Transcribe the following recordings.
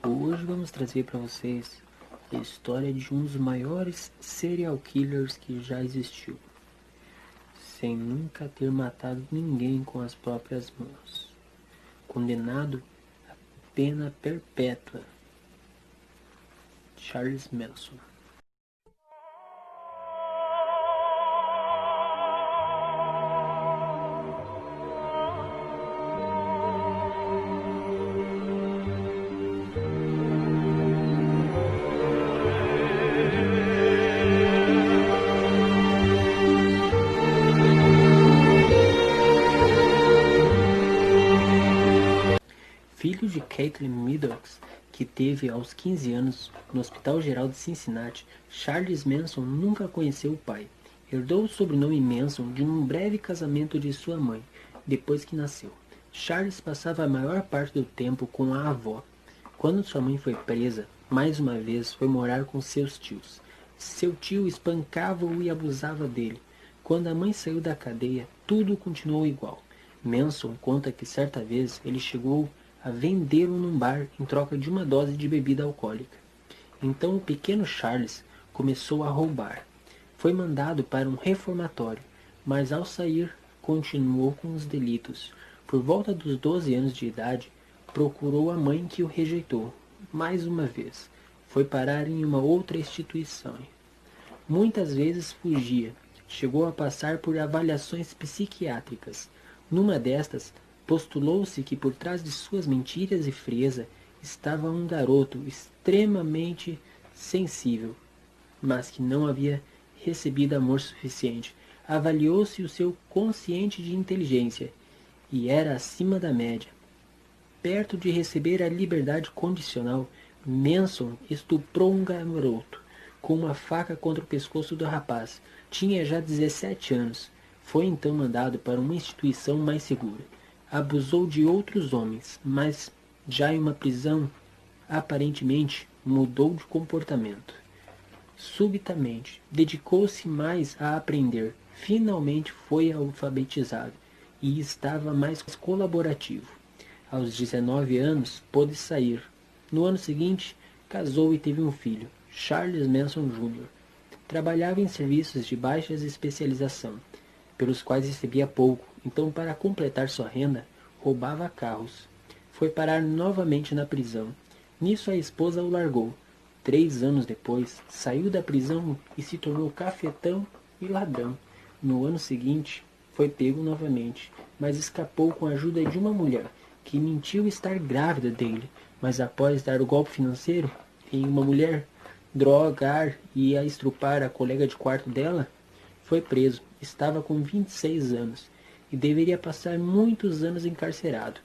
Hoje vamos trazer para vocês a história de um dos maiores serial killers que já existiu, sem nunca ter matado ninguém com as próprias mãos. Condenado a pena perpétua, Charles Manson. Filho de Caitlin Meadows, que teve aos 15 anos no Hospital Geral de Cincinnati, Charles Manson nunca conheceu o pai. Herdou o sobrenome Manson de um breve casamento de sua mãe, depois que nasceu. Charles passava a maior parte do tempo com a avó. Quando sua mãe foi presa, mais uma vez foi morar com seus tios. Seu tio espancava-o e abusava dele. Quando a mãe saiu da cadeia, tudo continuou igual. Manson conta que certa vez ele chegou a vendê-lo num bar em troca de uma dose de bebida alcoólica. Então o pequeno Charles começou a roubar. Foi mandado para um reformatório, mas ao sair continuou com os delitos. Por volta dos 12 anos de idade, procurou a mãe que o rejeitou. Mais uma vez, foi parar em uma outra instituição. Muitas vezes fugia. Chegou a passar por avaliações psiquiátricas. Numa destas, postulou-se que por trás de suas mentiras e frieza estava um garoto extremamente sensível, mas que não havia recebido amor suficiente. Avaliou-se o seu consciente de inteligência e era acima da média. Perto de receber a liberdade condicional, Manson estuprou um garoto com uma faca contra o pescoço do rapaz. Tinha já 17 anos. Foi então mandado para uma instituição mais segura. Abusou de outros homens, mas já em uma prisão, aparentemente mudou de comportamento. Subitamente, dedicou-se mais a aprender. Finalmente foi alfabetizado e estava mais colaborativo. Aos 19 anos, pôde sair. No ano seguinte, casou e teve um filho, Charles Manson Jr. Trabalhava em serviços de baixa especialização, pelos quais recebia pouco, então para completar sua renda, roubava carros. Foi parar novamente na prisão. Nisso a esposa o largou. 3 anos depois, saiu da prisão e se tornou cafetão e ladrão. No ano seguinte, foi pego novamente, mas escapou com a ajuda de uma mulher, que mentiu estar grávida dele, mas após dar o golpe financeiro em uma mulher, drogar e a estrupar a colega de quarto dela, foi preso. Estava com 26 anos e deveria passar muitos anos encarcerado.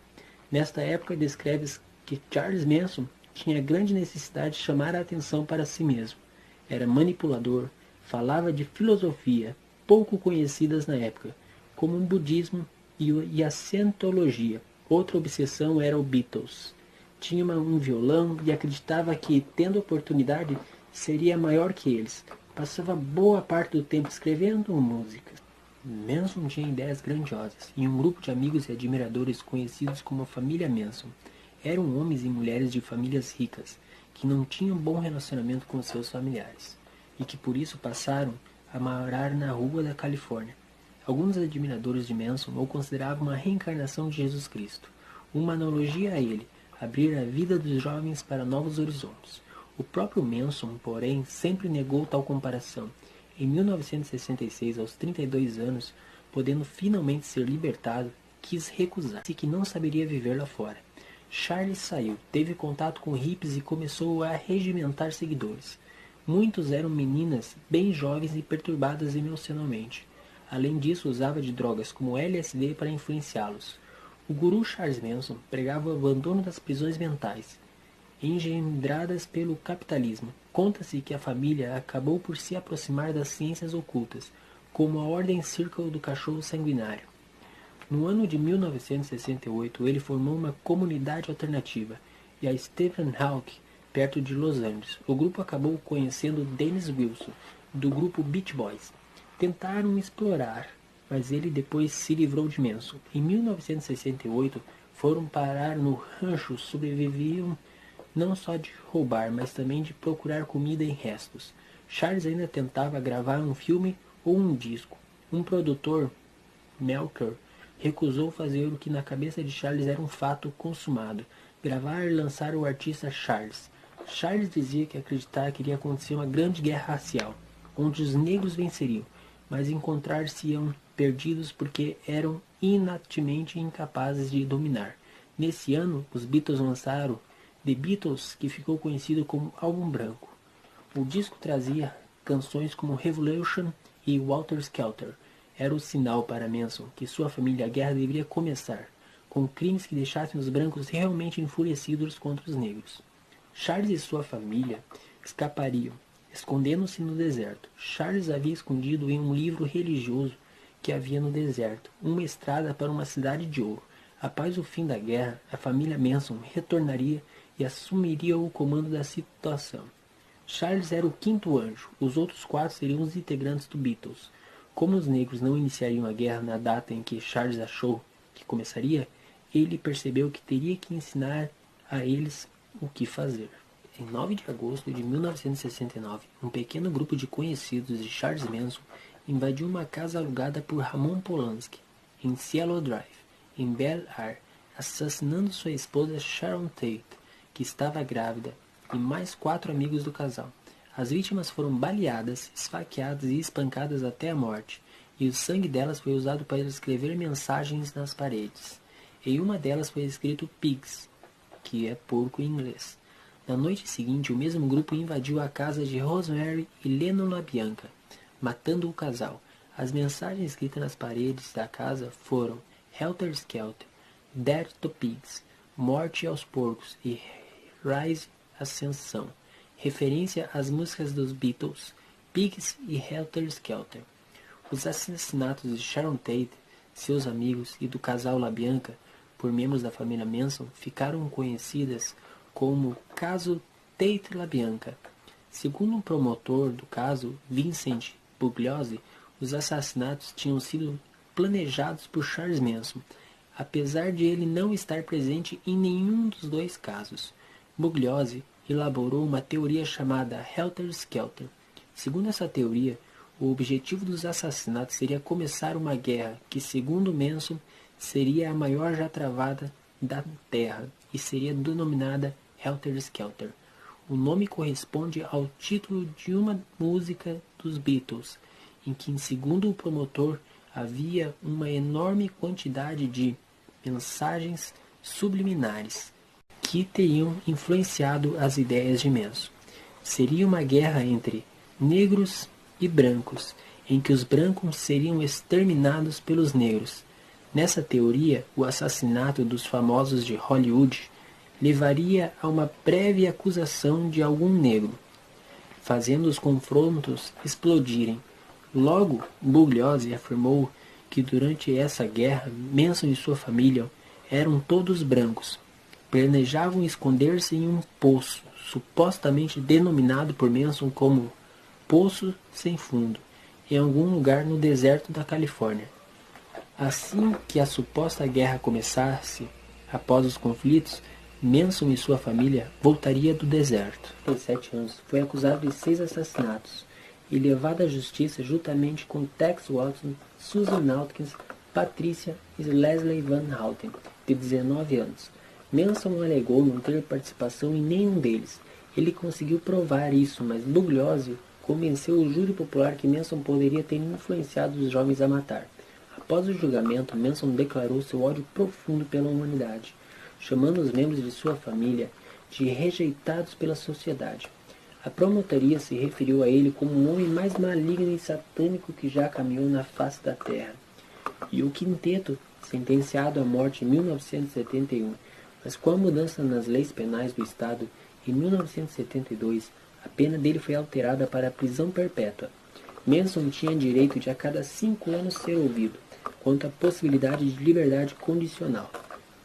Nesta época descreve que Charles Manson tinha grande necessidade de chamar a atenção para si mesmo. Era manipulador, falava de filosofia, pouco conhecidas na época, como o budismo e a cientologia. Outra obsessão era o Beatles. Tinha um violão e acreditava que, tendo oportunidade, seria maior que eles. Passava boa parte do tempo escrevendo músicas. Manson tinha ideias grandiosas e um grupo de amigos e admiradores conhecidos como a família Manson. Eram homens e mulheres de famílias ricas, que não tinham bom relacionamento com seus familiares, e que por isso passaram a morar na rua da Califórnia. Alguns admiradores de Manson o consideravam uma reencarnação de Jesus Cristo, uma analogia a ele, abrir a vida dos jovens para novos horizontes. O próprio Manson, porém, sempre negou tal comparação. Em 1966, aos 32 anos, podendo finalmente ser libertado, quis recusar, disse que não saberia viver lá fora. Charles saiu, teve contato com hippies e começou a regimentar seguidores. Muitos eram meninas bem jovens e perturbadas emocionalmente. Além disso, usava de drogas como LSD para influenciá-los. O guru Charles Manson pregava o abandono das prisões mentais, engendradas pelo capitalismo. Conta-se que a família acabou por se aproximar das ciências ocultas, como a Ordem Círculo do Cachorro Sanguinário. No ano de 1968, ele formou uma comunidade alternativa, e a Stephen Hawking, perto de Los Angeles. O grupo acabou conhecendo Dennis Wilson, do grupo Beach Boys. Tentaram explorar, mas ele depois se livrou de Manson. Em 1968, foram parar no rancho, sobreviviam não só de roubar, mas também de procurar comida em restos. Charles ainda tentava gravar um filme ou um disco. Um produtor, Melker, recusou fazer o que na cabeça de Charles era um fato consumado: gravar e lançar o artista Charles. Charles dizia que acreditava que iria acontecer uma grande guerra racial, onde os negros venceriam, mas encontrar-se-iam perdidos porque eram inativamente incapazes de dominar. Nesse ano, os Beatles lançaram The Beatles, que ficou conhecido como Álbum Branco. O disco trazia canções como Revolution e Walter Skelter. Era o sinal para Manson que sua família a guerra deveria começar, com crimes que deixassem os brancos realmente enfurecidos contra os negros. Charles e sua família escapariam, escondendo-se no deserto. Charles havia escondido em um livro religioso que havia no deserto uma estrada para uma cidade de ouro. Após o fim da guerra, a família Manson retornaria e assumiria o comando da situação. Charles era o quinto anjo, os outros quatro seriam os integrantes do Beatles. Como os negros não iniciariam a guerra na data em que Charles achou que começaria, ele percebeu que teria que ensinar a eles o que fazer. Em 9 de agosto de 1969, um pequeno grupo de conhecidos de Charles Manson invadiu uma casa alugada por Ramon Polanski, em Cielo Drive, em Bel Air, assassinando sua esposa Sharon Tate, que estava grávida, e mais 4 amigos do casal. As vítimas foram baleadas, esfaqueadas e espancadas até a morte, e o sangue delas foi usado para escrever mensagens nas paredes. Em uma delas foi escrito Pigs, que é porco em inglês. Na noite seguinte, o mesmo grupo invadiu a casa de Rosemary e Lennon LaBianca, matando o casal. As mensagens escritas nas paredes da casa foram Helter Skelter, Death to Pigs, Morte aos Porcos e Rise Ascensão, referência às músicas dos Beatles, Pigs e Helter Skelter. Os assassinatos de Sharon Tate, seus amigos e do casal LaBianca por membros da família Manson ficaram conhecidas como Caso Tate-LaBianca. Segundo um promotor do caso, Vincent Bugliosi, os assassinatos tinham sido planejados por Charles Manson, apesar de ele não estar presente em nenhum dos dois casos. Bugliosi elaborou uma teoria chamada Helter Skelter. Segundo essa teoria, o objetivo dos assassinatos seria começar uma guerra que, segundo Manson, seria a maior já travada da Terra e seria denominada Helter Skelter. O nome corresponde ao título de uma música dos Beatles, em que, segundo o promotor, havia uma enorme quantidade de mensagens subliminares que teriam influenciado as ideias de Manson. Seria uma guerra entre negros e brancos, em que os brancos seriam exterminados pelos negros. Nessa teoria, o assassinato dos famosos de Hollywood levaria a uma prévia acusação de algum negro, fazendo os confrontos explodirem. Logo, Bugliosi afirmou que durante essa guerra, Manson e sua família eram todos brancos. Planejavam esconder-se em um poço, supostamente denominado por Manson como Poço Sem Fundo, em algum lugar no deserto da Califórnia. Assim que a suposta guerra começasse, após os conflitos, Manson e sua família voltaria do deserto. Tem 7 anos, foi acusado de 6 assassinatos e levado à justiça juntamente com Tex Watson, Susan Hawkins, Patricia e Leslie Van Houten, de 19 anos. Manson alegou não ter participação em nenhum deles. Ele conseguiu provar isso, mas Bugliosi convenceu o júri popular que Manson poderia ter influenciado os jovens a matar. Após o julgamento, Manson declarou seu ódio profundo pela humanidade, chamando os membros de sua família de rejeitados pela sociedade. A promotoria se referiu a ele como o homem mais maligno e satânico que já caminhou na face da terra. E o quinteto, sentenciado à morte em 1971, mas com a mudança nas leis penais do estado, em 1972, a pena dele foi alterada para a prisão perpétua. Manson tinha direito de a cada 5 anos ser ouvido, quanto à possibilidade de liberdade condicional.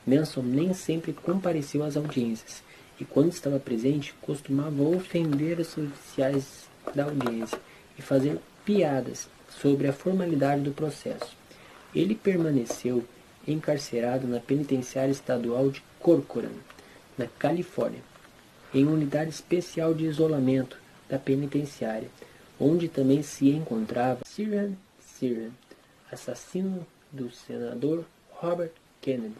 Manson nem sempre compareceu às audiências, e quando estava presente, costumava ofender os oficiais da audiência e fazer piadas sobre a formalidade do processo. Ele permaneceu encarcerado na penitenciária estadual de Corcoran, na Califórnia, em unidade especial de isolamento da penitenciária, onde também se encontrava Sirhan Sirhan, assassino do senador Robert Kennedy.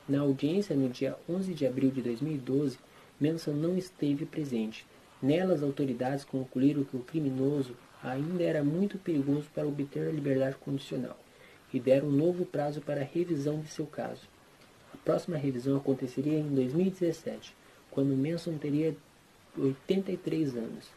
Na audiência no dia 11 de abril de 2012, Manson não esteve presente. Nela, as autoridades concluíram que o criminoso ainda era muito perigoso para obter a liberdade condicional e deram um novo prazo para a revisão de seu caso. A próxima revisão aconteceria em 2017, quando Manson teria 83 anos.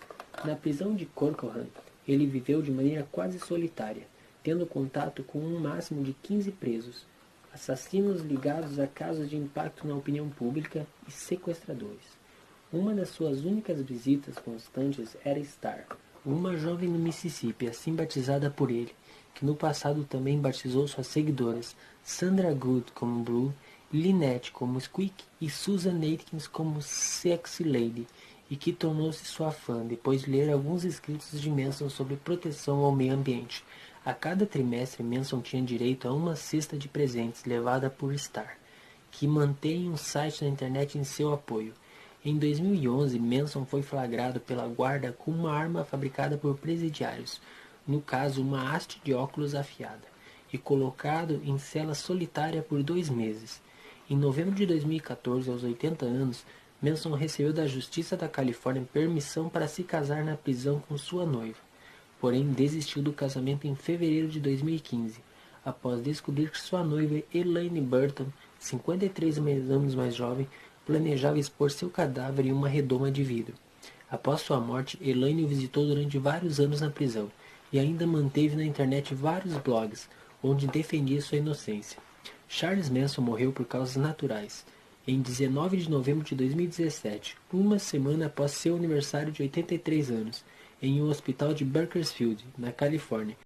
Na prisão de Corcoran, ele viveu de maneira quase solitária, tendo contato com um máximo de 15 presos, assassinos ligados a casos de impacto na opinião pública e sequestradores. Uma das suas únicas visitas constantes era Star, uma jovem no Mississippi, assim batizada por ele, que no passado também batizou suas seguidoras, Sandra Good como Blue, Lynette como Squeak e Susan Atkins como Sexy Lady, e que tornou-se sua fã depois de ler alguns escritos de Manson sobre proteção ao meio ambiente. A cada trimestre, Manson tinha direito a uma cesta de presentes levada por Star, que mantém um site na internet em seu apoio. Em 2011, Manson foi flagrado pela guarda com uma arma fabricada por presidiários, no caso uma haste de óculos afiada, e colocado em cela solitária por 2 meses. Em novembro de 2014, aos 80 anos, Manson recebeu da Justiça da Califórnia permissão para se casar na prisão com sua noiva. Porém, desistiu do casamento em fevereiro de 2015, após descobrir que sua noiva Elaine Burton, 53 anos mais jovem, planejava expor seu cadáver em uma redoma de vidro. Após sua morte, Elaine o visitou durante vários anos na prisão e ainda manteve na internet vários blogs, onde defendia sua inocência. Charles Manson morreu por causas naturais, em 19 de novembro de 2017, uma semana após seu aniversário de 83 anos, em um hospital de Bakersfield, na Califórnia,